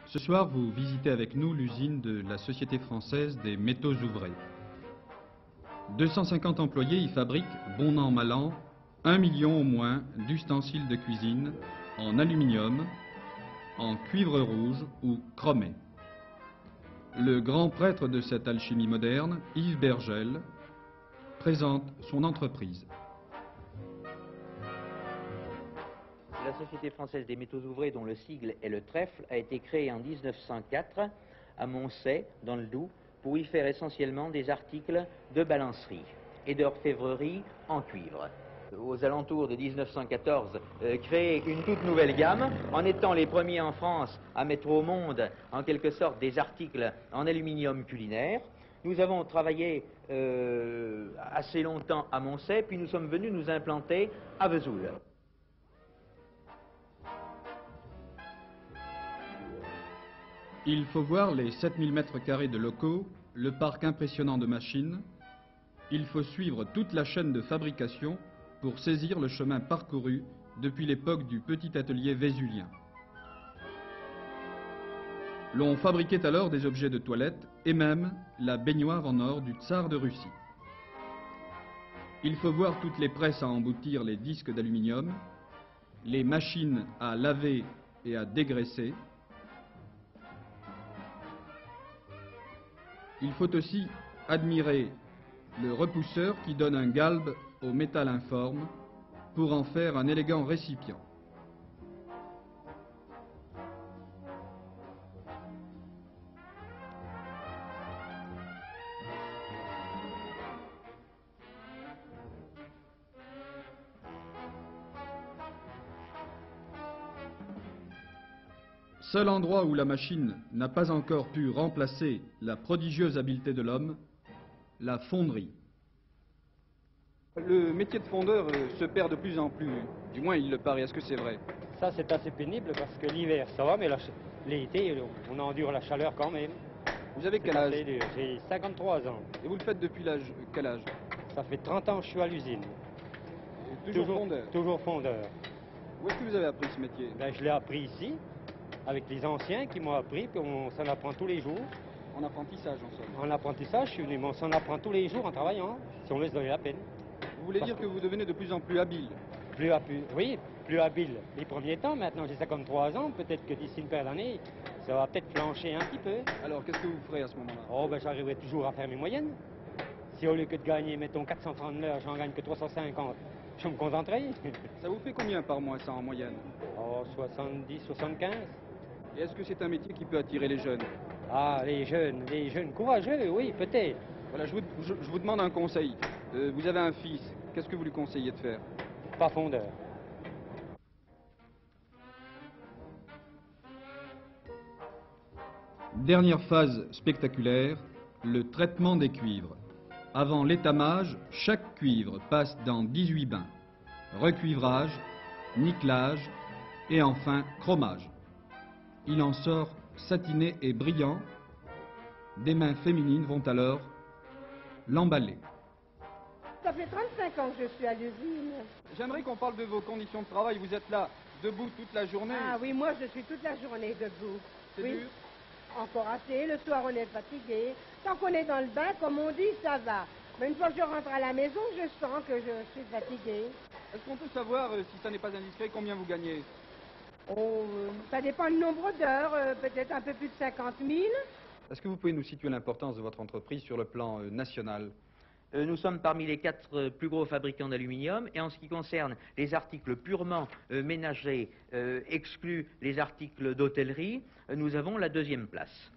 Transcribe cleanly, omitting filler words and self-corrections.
Ce soir, vous visitez avec nous l'usine de la Société française des métaux ouvrés. 250 employés y fabriquent, bon an mal an, 1 million au moins d'ustensiles de cuisine en aluminium, en cuivre rouge ou chromé. Le grand prêtre de cette alchimie moderne, Yves Bergel, présente son entreprise. La Société française des métaux ouvrés, dont le sigle est le trèfle, a été créée en 1904 à Moncey, dans le Doubs, pour y faire essentiellement des articles de balancerie et d'orfèvrerie en cuivre. Aux alentours de 1914, créer une toute nouvelle gamme, en étant les premiers en France à mettre au monde, en quelque sorte, des articles en aluminium culinaire. Nous avons travaillé assez longtemps à Moncey, puis nous sommes venus nous implanter à Vesoul. Il faut voir les 7000 m² de locaux, le parc impressionnant de machines. Il faut suivre toute la chaîne de fabrication pour saisir le chemin parcouru depuis l'époque du petit atelier vésulien. L'on fabriquait alors des objets de toilette et même la baignoire en or du tsar de Russie. Il faut voir toutes les presses à emboutir les disques d'aluminium, les machines à laver et à dégraisser. Il faut aussi admirer le repousseur qui donne un galbe au métal informe pour en faire un élégant récipient. Seul endroit où la machine n'a pas encore pu remplacer la prodigieuse habileté de l'homme, la fonderie. Le métier de fondeur se perd de plus en plus, du moins il le paraît, est-ce que c'est vrai? Ça c'est assez pénible parce que l'hiver ça va, mais l'été on endure la chaleur quand même. Vous avez quel âge? J'ai 53 ans. Et vous le faites depuis quel âge? Ça fait 30 ans que je suis à l'usine. Toujours fondeur? Toujours fondeur. Où est-ce que vous avez appris ce métier? Ben, je l'ai appris ici, avec les anciens qui m'ont appris, puis on s'en apprend tous les jours. En apprentissage en somme? En apprentissage, je suis venu, mais on s'en apprend tous les jours en travaillant, si on veut se donner la peine. Vous voulez dire que vous devenez de plus en plus habile? Oui, plus habile. Les premiers temps, maintenant j'ai 53 ans, peut-être que d'ici une paire d'années, ça va peut-être flancher un petit peu. Alors qu'est-ce que vous ferez à ce moment-là? Oh, ben j'arriverai toujours à faire mes moyennes. Si au lieu que de gagner, mettons 400 francs de l'heure, j'en gagne que 350, je me concentrerai. Ça vous fait combien par mois ça en moyenne? Oh, 70, 75. Et est-ce que c'est un métier qui peut attirer les jeunes? Ah, les jeunes courageux, oui, peut-être. Voilà, je vous demande un conseil. Vous avez un fils, qu'est-ce que vous lui conseillez de faire? Pas fondeur. Dernière phase spectaculaire, le traitement des cuivres. Avant l'étamage, chaque cuivre passe dans 18 bains. Recuivrage, nickelage et enfin chromage. Il en sort satiné et brillant. Des mains féminines vont alors l'emballer. Ça fait 35 ans que je suis à l'usine. J'aimerais qu'on parle de vos conditions de travail. Vous êtes là, debout toute la journée. Ah oui, moi je suis toute la journée debout. C'est oui. dur? Encore assez, le soir on est fatigué. Tant qu'on est dans le bain, comme on dit, ça va. Mais une fois que je rentre à la maison, je sens que je suis fatiguée. Est-ce qu'on peut savoir, si ça n'est pas indiscret, combien vous gagnez? Oh, ça dépend du nombre d'heures, peut-être un peu plus de 50 000. Est-ce que vous pouvez nous situer l'importance de votre entreprise sur le plan national? Nous sommes parmi les 4 plus gros fabricants d'aluminium, et en ce qui concerne les articles purement ménagers, exclus les articles d'hôtellerie, nous avons la 2e place.